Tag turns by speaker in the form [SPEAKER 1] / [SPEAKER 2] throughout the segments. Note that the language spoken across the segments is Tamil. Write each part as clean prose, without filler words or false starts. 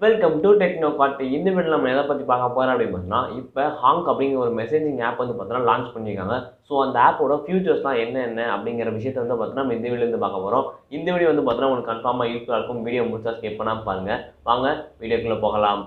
[SPEAKER 1] Welcome to techno Karthi. இந்த வீடியோவில் நம்ம எதை பற்றி பார்க்க போகிறோம் அப்படின்னு பார்த்தோம்னா, இப்போ ஹாங்க் அப்படிங்கிற ஒரு மெசேஜிங் ஆப் வந்து பார்த்தோன்னா லான்ச் பண்ணியிருக்காங்க. ஸோ அந்த ஆப்போட ஃபியூச்சர்ஸ்லாம் என்ன அப்படிங்கிற விஷயத்தை வந்து பார்த்தோன்னா நம்ம இந்த வீடியோலேருந்து பார்க்க போகிறோம். இந்த வீடியோ வந்து பார்த்தோன்னா உங்களுக்கு கன்ஃபார்மாக யூஸ்ஃபுல்லாக இருக்கும். வீடியோ முடிச்சா ஸ்கிப் பண்ணாமல் பாருங்கள். வாங்க வீடியோக்குள்ளே போகலாம்.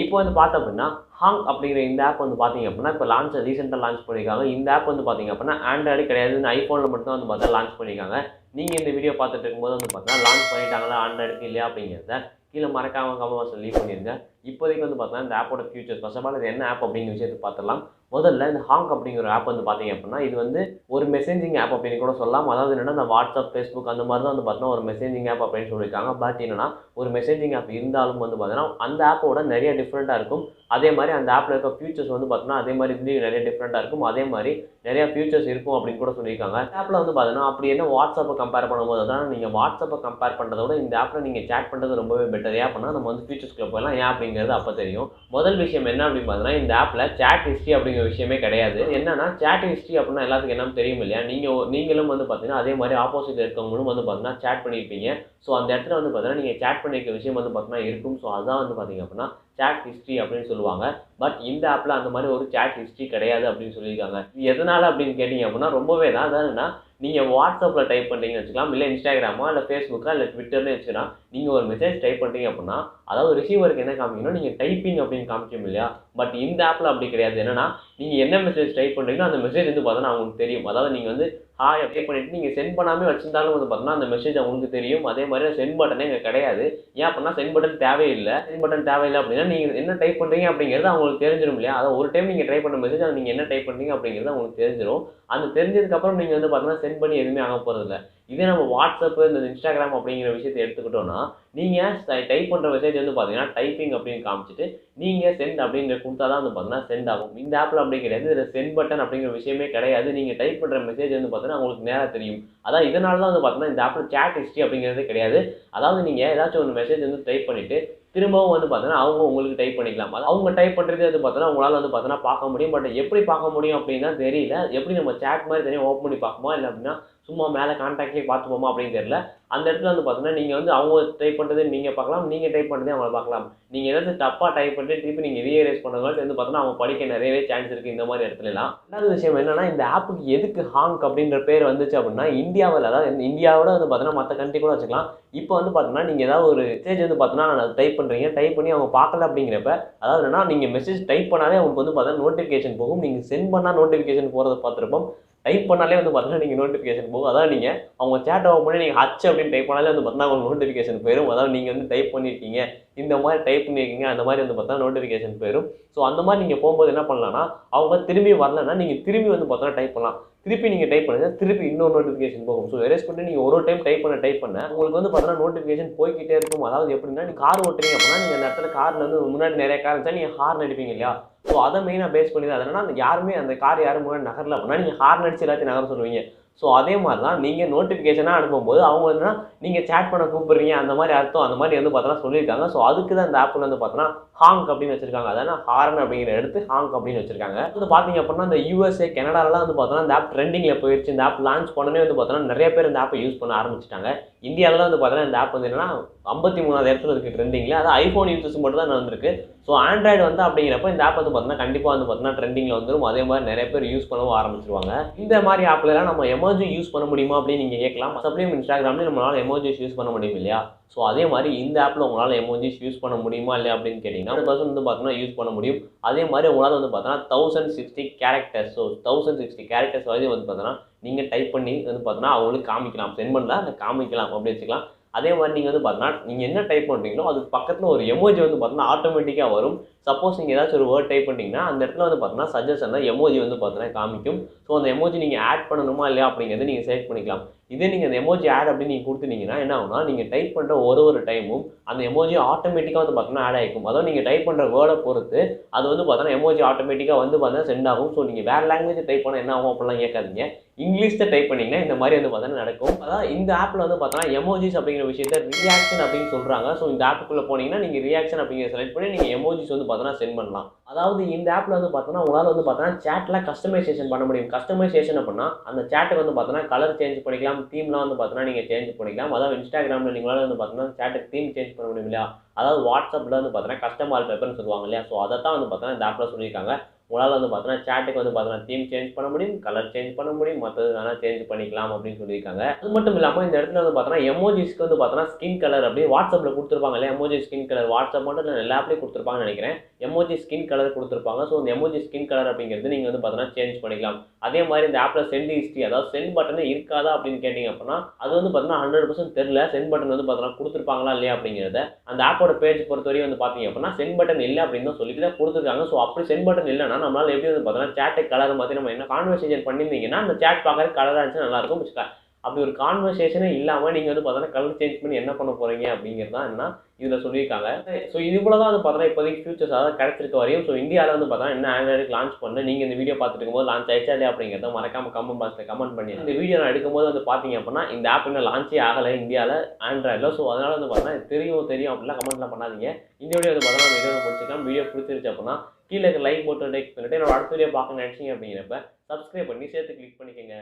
[SPEAKER 1] இப்போ வந்து பார்த்தோம் அப்படின்னா ஹாங்க் அப்படிங்கிற இந்த ஆப் வந்து பார்த்தீங்க அப்படின்னா இப்போ ரீசெண்டாக லான்ச் பண்ணியிருக்காங்க. இந்த ஆப் வந்து பார்த்தீங்க அப்படின்னா ஆண்ட்ராய்டு கிடையாது, ஐஃபோனில் மட்டும் வந்து பார்த்தா லான்ச் பண்ணியிருக்காங்க. நீங்கள் இந்த வீடியோ பார்த்துட்டு இருக்கும்போது வந்து பார்த்தீங்கன்னா லான்ச் பண்ணிட்டாங்களா ஆண்ட்ராய்டுக்கு இல்லையா அப்படிங்கிறத கீழே மறக்காம கமெண்ட் லீவ் பண்ணிடுங்க. இப்போதைக்கு வந்து பார்த்தீங்கன்னா இந்த ஆப்போட ஃபியூச்சர்ஸ் ஃபர்ஸ்ட் ஆஃப் ஆல் இது என்ன ஆப் அப்படிங்கிற விஷயத்தை பார்த்துடலாம். முதல்ல இந்த ஹாங்க் அப்படிங்கிற ஆப் வந்து பார்த்தீங்க அப்படின்னா இது வந்து ஒரு மெசேஜிங் ஆப் அப்படின்னு கூட சொல்லலாம். அதாவது என்னன்னா இந்த வாட்ஸ்அப், ஃபேஸ்புக் அந்த மாதிரி தான் வந்து பார்த்தீங்கன்னா ஒரு மெசேஜிங் ஆப் அப்படின்னு சொல்லியிருக்காங்க. பட் என்னன்னா ஒரு மெசேஜிங் ஆப் இருந்தாலும் வந்து பார்த்தீங்கன்னா அந்த ஆப்போட நிறைய டிஃப்ரெண்ட்டாக இருக்கும். அதே மாதிரி அந்த ஆப்பில் இருக்க ஃபியூச்சர்ஸ் வந்து பார்த்தீங்கன்னா அதே மாதிரி இதுலேயும் நிறைய டிஃப்ரெண்ட்டாக இருக்கும். அதே மாதிரி நிறைய ஃபியூச்சர்ஸ் இருக்கும் அப்படின்னு கூட சொல்லியிருக்காங்க. ஆப்பில் வந்து பார்த்தீங்கன்னா அப்படி என்ன வாட்ஸ்அப்பை கம்பேர் பண்ணும்போது தான் நீங்கள் வாட்ஸ்அப்பை கம்பேர் பண்ணுறத விட இந்த ஆப்பில் நீங்கள் சேட் பண்ணுறது ரொம்பவே பெட்டர். ஏன் பண்ணால் நம்ம வந்து ஃபியூச்சர்ஸ்க்குள்ள போகலாம். ஏன் அப்படிங்கிறது அப்போ தெரியும். முதல் விஷயம் என்ன அப்படின்னு பார்த்தீங்கன்னா இந்த ஆப்பில் சேட் ஹிஸ்ட்ரி அப்படிங்கிற விஷயமே கிடையாது. என்னன்னா சேட் ஹிஸ்ட்ரி அப்படின்னா எல்லாத்துக்கும் என்ன தெரியும் இல்லையா, நீங்களும் வந்து பார்த்தீங்கன்னா அதே மாதிரி ஆப்போசிட் இருக்கவங்களும் வந்து பார்த்தீங்கன்னா சேட் பண்ணியிருப்பீங்க. ஸோ அந்த இடத்துல வந்து பார்த்தீங்கன்னா நீங்கள் சேட் பண்ணியிருக்க விஷயம் வந்து பார்த்தீங்கன்னா இருக்கும். ஸோ அதான் வந்து பார்த்தீங்க அப்படின்னா சேட் ஹிஸ்ட்ரி அப்படின்னு சொல்லுவாங்க. பட் இந்த ஆப்பில் அந்த மாதிரி ஒரு சேட் ஹிஸ்ட்ரி கிடையாது அப்படின்னு சொல்லியிருக்காங்க. இது எதனால் அப்படின்னு கேட்டிங்க அப்படின்னா ரொம்பவே தான். அதாவதுன்னா நீங்கள் வாட்ஸ்அப்பில் டைப் பண்ணுறீங்கன்னு வச்சுக்கலாம், இல்லை இன்ஸ்டாகிராமோ இல்லை ஃபேஸ்புக்கா இல்லை ட்விட்டர்னு வச்சுக்கலாம். நீங்கள் ஒரு மெசேஜ் டைப் பண்ணுறீங்க அப்படின்னா அதாவது ரிசீவருக்கு என்ன காமிக்கணும், நீங்கள் டைப்பிங் அப்படின்னு காமிக்கும் இல்லையா. பட் இந்த ஆப்பில் அப்படி கிடையாது. என்னன்னா நீங்கள் என்ன மெசேஜ் டைப் பண்ணுறீங்களோ அந்த மெசேஜ் வந்து பார்த்தோன்னா அவங்களுக்கு தெரியும். அதாவது நீங்கள் வந்து ஹாய் அப்ளை பண்ணிவிட்டு நீங்கள் சென்ட் பண்ணாமல் வச்சிருந்தாலும் வந்து பார்த்தோன்னா அந்த மெசேஜ் அவங்களுக்கு தெரியும். அதே மாதிரி சென்ட் பட்டனே இங்கே கிடையாது. ஏன் அப்படின்னா சென்ட் பட்டன் தேவையில்லை. சென்ட் பட்டன் தேவையில்லை அப்படின்னா நீங்கள் என்ன டைப் பண்ணுறீங்க அப்படிங்கிறது அவங்களுக்கு தெரிஞ்சிடும் இல்லையா. அதாவது ஒரு டைம் நீங்கள் ட்ரை பண்ண மெசேஜ் அது நீங்கள் என்ன டைப் பண்ணுறீங்க அப்படிங்கிறது அவங்களுக்கு தெரிஞ்சிடும். அந்த தெரிஞ்சதுக்கப்புறம் நீங்கள் வந்து பார்த்தீங்கன்னா சென்ட் பண்ணி எதுவுமே ஆக போகிறதில்ல. இதே நம்ம வாட்ஸ்அப்பு இந்த இன்ஸ்டாகிராம் அப்படிங்கிற விஷயத்தை எடுத்துக்கிட்டோம்னா நீங்கள் டைப் பண்ணுற மெசேஜ் வந்து பார்த்தீங்கன்னா டைப்பிங் அப்படின்னு காமிச்சிட்டு நீங்கள் சென்ட் அப்படிங்கிற கொடுத்தா தான் வந்து பார்த்தீங்கன்னா சென்ட் ஆகும். இந்த ஆப்பில் அப்படி கிடையாது. இதில் சென்ட் பட்டன் அப்படிங்கிற விஷயமே கிடையாது. நீங்கள் டைப் பண்ணுற மெசேஜ் வந்து பார்த்தீங்கன்னா உங்களுக்கு நேராக தெரியும். அதான் இதனால தான் வந்து பார்த்தீங்கன்னா இந்த ஆப்பில் சேட் ஹிஸ்ட்ரி அப்படிங்கிறதே கிடையாது. அதாவது நீங்கள் ஏதாச்சும் ஒரு மெசேஜ் வந்து டைப் பண்ணிவிட்டு திரும்பவும் வந்து பார்த்தீங்கன்னா அவங்க உங்களுக்கு டைப் பண்ணிக்கலாம். அது அவங்க டைப் பண்ணுறது வந்து பார்த்தீங்கன்னா உங்களால் வந்து பார்த்தீங்கன்னா பார்க்க முடியும். பட் எப்படி பார்க்க முடியும் அப்படின்னா தெரியல. எப்படி நம்ம சேட் மாதிரி தனியாக ஓப்பன் பண்ணி பார்க்குமா, இல்லை அப்படின்னா சும்மா மேலே கான்டாக்ட்லேயே பார்த்துப்போமா அப்படின்னு தெரியல. அந்த இடத்துல வந்து பார்த்தீங்கன்னா நீங்கள் வந்து அவங்க டைப் பண்ணுறது நீங்கள் பார்க்கலாம், நீங்கள் டைப் பண்ணுறதே அவங்கள பார்க்கலாம். நீங்கள் ஏதாச்சும் தப்பாக டைப் பண்ணிட்டு திருப்பி நீங்கள் ரீஎரேஸ் பண்ணுறதுனால வந்து பார்த்தீங்கன்னா அவங்க படிக்க நிறையவே சான்ஸ் இருக்குது இந்த மாதிரி இடத்துலலாம். ரெண்டாவது விஷயம் என்னன்னா இந்த ஆப்புக்கு எதுக்கு ஹாங்க் அப்படின்ற பேர் வந்துச்சு அப்படின்னா இந்தியாவில், அதாவது இந்தியாவோட வந்து பார்த்தீங்கன்னா மற்ற கண்ட்ரி கூட வச்சுக்கலாம். இப்போ வந்து பார்த்தீங்கன்னா நீங்கள் ஏதாவது ஒரு மெசேஜ் வந்து பார்த்தீங்கன்னா டைப் பண்ணுறீங்க, டைப் பண்ணி அவங்க பார்க்கல அப்படிங்கிறப்ப அதாவது என்னன்னா நீங்கள் மெசேஜ் டைப் பண்ணாலே அவங்களுக்கு வந்து பார்த்தீங்கன்னா நோட்டிஃபிகேஷன் போகும். நீங்கள் சென்ட் பண்ணால் நோட்டிஃபிகேஷன் போகிறத பார்த்துருப்போம். டைப் பண்ணாலே வந்து பார்த்தீங்கன்னா நீங்கள் நோட்டிஃபிகேஷன் போகும். அதாவது நீங்கள் அவங்க சேட் ஓப்பன் பண்ணி நீங்கள் ஹச் அப்படின்னு டைப் பண்ணாலே வந்து பார்த்தீங்கன்னா உங்களுக்கு நோட்டிஃபிகேஷன் போயிடும். அதாவது நீங்கள் வந்து டைப் பண்ணியிருக்கீங்க, இந்த மாதிரி டைப் பண்ணியிருக்கீங்க, அந்த மாதிரி வந்து பார்த்தா நோட்டிஃபிகேஷன் போயிடும். ஸோ அந்த மாதிரி நீங்கள் போகும்போது என்ன பண்ணலாம்னா அவங்க திரும்பி வரலன்னா நீங்கள் திரும்பி வந்து பார்த்தோன்னா டைப் பண்ணலாம். திருப்பி நீங்கள் டைப் பண்ணுங்க, திருப்பி இன்னொரு நோட்டிஃபிகேஷன் போகும். ஸோ எரேஸ் பண்ணி நீங்கள் ஒரு டைம் டைப் பண்ண உங்களுக்கு வந்து பார்த்தீங்கன்னா நோட்டிஃபிகேஷன் போய்கிட்டே இருக்கும். அதாவது எப்படின்னா நீங்கள் கார் ஓட்டுறீங்க அப்படின்னா நீங்கள் அந்த இடத்துல காரில் வந்து முன்னாடி நிறைய கார் இருந்தால் நீங்கள் ஹார்ன் அடிப்பீங்க இல்லையா. ஸோ அதை மெயினாக பேஸ் பண்ணி தான். அதனால் அந்த யாருமே அந்த கார் யாரும் முன்னாடி நகரல அப்படின்னா நீங்கள் ஹார்ன் அடிச்சு எல்லாத்தையும் நகர சொல்லுவீங்க. ஸோ அதே மாதிரி தான் நீங்கள் நோட்டிஃபிகேஷனாக அனுப்பும்போது அவங்க என்னன்னா நீங்கள் சேட் பண்ண கூப்பிடுறீங்க அந்த மாதிரி அர்த்தம். அந்த மாதிரி வந்து பார்த்தோன்னா சொல்லியிருக்காங்க. ஸோ அதுக்கு தான் இந்த ஆப்பில் வந்து பார்த்தோன்னா ஹாங்க் அப்படின்னு வச்சிருக்காங்க. அதாவது ஹார்ன் அப்படிங்கிற எடுத்து ஹாங்க் அப்படின்னு வச்சிருக்காங்க. வந்து பார்த்தீங்க அப்படின்னா இந்த யூஎஸ்ஏ, கனடாலாம் வந்து பார்த்தோன்னா இந்த ஆப் ட்ரெண்டிங்கில் போயிடுச்சு. இந்த ஆப் லான்ச் பண்ணனே வந்து பார்த்தோன்னா நிறைய பேர் இந்த ஆப்பை யூஸ் பண்ண ஆரம்பிச்சிட்டாங்க. இந்தியாவில் வந்து பார்த்தோன்னா இந்த ஆப் வந்து என்னன்னா 53வது இடத்துல இருக்குது ட்ரெண்டிங்கில். அது ஐஃபோன் யூசர்ஸ் மட்டும் தான் வந்திருக்கு. ஸோ ஆண்ட்ராய்டு வந்து அப்படிங்கிறப்ப இந்த ஆப் வந்து பார்த்தீங்கன்னா கண்டிப்பாக வந்து பார்த்தீங்கன்னா ட்ரெண்டிங்கில் வந்துடும். அதே மாதிரி நிறைய பேர் யூஸ் பண்ணவும் ஆரம்பிச்சிருவாங்க. இந்த மாதிரி ஆப்லலாம் நம்ம எமோஜி யூஸ் பண்ண முடியுமா அப்படின்னு நீங்கள் கேட்கலாம். மற்றபடியும் இன்ஸ்டாகிராம்லேயும் நம்மளால் எமோஜிஸ் யூஸ் பண்ண முடியும் இல்லையா. ஸோ அதே மாதிரி இந்த ஆப்பில் உங்களால் எமோஜிஸ் யூஸ் பண்ண முடியுமா இல்லையா அப்படின்னு கேட்டிங்கன்னா 100% வந்து பார்த்தீங்கன்னா யூஸ் பண்ண முடியும். அதே மாதிரி உங்களால் வந்து பார்த்தீங்கன்னா 1060 கேரக்டர்ஸ், ஸோ 1060 கேரக்டர்ஸ் வரையும் வந்து பார்த்தீங்கன்னா நீங்கள் டைப் பண்ணி வந்து பார்த்தீங்கன்னா அவங்களுக்கு காமிக்கலாம். சென்ட் பண்ணல அதை காமிக்கலாம் அப்படி வச்சுக்கலாம். அதே மாதிரி நீங்கள் வந்து பார்த்தீங்கன்னா நீங்கள் என்ன டைப் பண்ணுறீங்களோ அதுக்கு பக்கத்தில் ஒரு எமோஜி வந்து பார்த்தீங்கன்னா ஆட்டோமேட்டிக்காக வரும். சப்போஸ் நீங்கள் ஏதாச்சும் ஒரு வேர்ட் டைப் பண்ணிட்டீங்கன்னா அந்த இடத்துல வந்து பார்த்தீங்கன்னா சஜஷனில் எமோஜி வந்து பார்த்தீங்கன்னா காமிக்கும். ஸோ அந்த எமோஜி நீங்கள் ஆட் பண்ணணுமா இல்லையா அப்படிங்கிறத நீங்கள் செலக்ட் பண்ணிக்கலாம். இதே நீங்கள் அந்த எமோஜி ஆட் அப்படின்னு நீங்கள் கொடுத்துட்டீங்கன்னா என்ன ஆகும்னா நீங்கள் டைப் பண்ணுற ஒரு டைமும் அந்த எமோஜி ஆட்டோமேட்டிக்காக வந்து பார்த்தீங்கன்னா ஆட் ஆகிக்கும். அதாவது நீங்கள் டைப் பண்ணுற வேர்டை பொறுத்து அது வந்து பார்த்தீங்கன்னா எமோஜி ஆட்டோமேட்டிக்காக வந்து பார்த்தீங்கன்னா சென்ட் ஆகும். ஸோ நீங்கள் வேறு லாங்குவேஜ் டைப் பண்ண என்ன ஆகும் அப்படிலாம் கேட்காதீங்க. இங்கிலீஷில் டைப் பண்ணிங்கன்னா இந்த மாதிரி வந்து பார்த்தீங்கன்னா நடக்கும். அதாவது இந்த ஆப்பில் வந்து பார்த்தீங்கன்னா எமோஜிஸ் அப்படிங்கிற விஷயத்தை ரியாக்ஷன் அப்படின்னு சொல்கிறாங்க. ஸோ இந்த ஆப்புக்குள்ளே போனீங்கன்னா நீங்கள் ரியாக்ஷன் அப்படிங்கிற செலக்ட் பண்ணி நீங்கள் எமோஜிஸ் வந்து பார்த்தீங்கன்னா சென்ட் பண்ணலாம். அதாவது இந்த ஆப்ல வந்து பார்த்தீங்கன்னா உங்களால் வந்து பார்த்தீங்கன்னா சேட்ல கஸ்டமைசேஷன் பண்ண முடியும். கஸ்டமைசேஷன் அப்படின்னா அந்த சேட்டுக்கு வந்து பார்த்தீங்கன்னா கலர் சேஞ்ச் பண்ணிக்கலாம், தீம்லாம் வந்து பார்த்தீங்கன்னா நீங்கள் சேஞ்ச் பண்ணிக்கலாம். அதாவது இன்ஸ்டாகிராமில் நீங்களால வந்து பார்த்தீங்கன்னா சேட்டுக்கு தீம் சேஞ்ச் பண்ண முடியும் இல்லையா? அதாவது வாட்ஸ்அப்பில் வந்து பார்த்தீங்கன்னா கஸ்டம் வால்பேப்பர்னு சொல்லுவாங்க இல்லையா? ஸோ அதை தான் வந்து பார்த்தீங்கன்னா இந்த ஆப்பில் சொல்லியிருக்காங்க. உங்களால் வந்து பார்த்தீங்கன்னா சேட்டுக்கு வந்து பார்த்தீங்கன்னா தீம் சேஞ்ச் பண்ண முடியும், கலர் சேஞ்ச் பண்ண முடியும், மற்றது வேணால் சேஞ்ச் பண்ணிக்கலாம் அப்படின்னு சொல்லியிருக்காங்க. அது மட்டும் இல்லாமல் இந்த இடத்துல வந்து பார்த்தீங்கன்னா எமோஜிஸ்க்கு வந்து பார்த்தீங்கன்னா ஸ்கின் கலர் அப்படியே வாட்ஸ்அப்பில் கொடுத்துருப்பாங்க இல்லையா? எமோஜி ஸ்கின் கலர் வாட்ஸ்அப் மட்டும் இல்லை எல்லா ஆப்லேயும் கொடுத்துருப்பாங்கன்னு நினைக்கிறேன். எமோஜி ஸ்கின் கலர் கொடுத்துருப்பாங்க. ஸோ இந்த எமோஜி ஸ்கின் கலர் அப்படிங்கிறது நீங்கள் வந்து பார்த்தீங்கன்னா சேஞ்ச் பண்ணிக்கலாம். அதே மாதிரி இந்த ஆப்பில் சென்ட் ஹிஸ்ட்ரி அதாவது சென்ட் பட்டனே இருக்காதா அப்படின்னு கேட்டிங்க அப்படின்னா அது வந்து பார்த்தீங்கன்னா 100% தெரியல. சென்ட் பட்டன் வந்து பார்த்தீங்கன்னா கொடுத்துருப்பாங்களா இல்லையா அப்படிங்கிறத அந்த ஆப்போட பேஜ் பொறுத்தவரையும் வந்து பார்த்தீங்க அப்படின்னா சென்ட் பட்டன் இல்லை அப்படின்னு தான் சொல்லிட்டு தான் கொடுத்துருக்காங்க. ஸோ அப்படி சென்ட் பட்டன் இல்லைன்னா நம்மளால எப்படி வந்து பார்த்தீங்கன்னா சேட்டை கலர் மாதிரி நம்ம என்ன கான்வர்சேஷன் பண்ணியிருந்தீங்கன்னா அந்த சேட் பார்க்கறதுக்கு கலராக இருந்துச்சுன்னா நல்லாயிருக்கும். அப்படி ஒரு கான்வர்சேஷனே இல்லாமல் நீங்கள் வந்து பார்த்தீங்கன்னா கலர் சேஞ்ச் பண்ணி என்ன பண்ண போகிறீங்க அப்படிங்கிறது தான் என்ன இதில் சொல்லியிருக்காங்க. ஸோ இது போல தான் வந்து பார்த்தீங்கன்னா இப்போதைக்கு ஃபியூச்சர்ஸ் அதாவது கிடைச்சிருக்க வரையும். ஸோ இந்தியாவில் வந்து பார்த்தீங்கன்னா என்ன ஆண்ட்ராய்டுக்கு லான்ச் பண்ணல நீங்கள் இந்த வீடியோ பார்த்துட்டு இருக்கும்போது லான்ச் ஆயிடுச்சா இல்லையா அப்படிங்கிறத மறக்காம கமெண்ட் பாக்ஸில் கமெண்ட் பண்ணி இந்த வீடியோ நான் எடுக்கும்போது வந்து பார்த்தீங்க அப்படின்னா இந்த ஆப் இன்னும் லான்ச்சே ஆகலை இந்தியாவில் ஆண்ட்ராய்டில். ஸோ அதனால் வந்து பார்த்தீங்கன்னா தெரியும் அப்படிலாம் கமெண்ட்லாம் பண்ணாதீங்க. இந்த வீடியோ வந்து பார்த்தீங்கன்னா நம்ம வீடியோ முடிச்சுக்கலாம். வீடியோ பிடிச்சிருச்சு அப்படின்னா கீழே லைக் போட்டு லைக் பண்ணிட்டு என்னோட அடுத்த வீடியோ பார்க்க நினைச்சீங்க அப்படிங்கிறப்ப சப்ஸ்கிரைப் பண்ணி சேர்த்து கிளிக் பண்ணிக்கோங்க.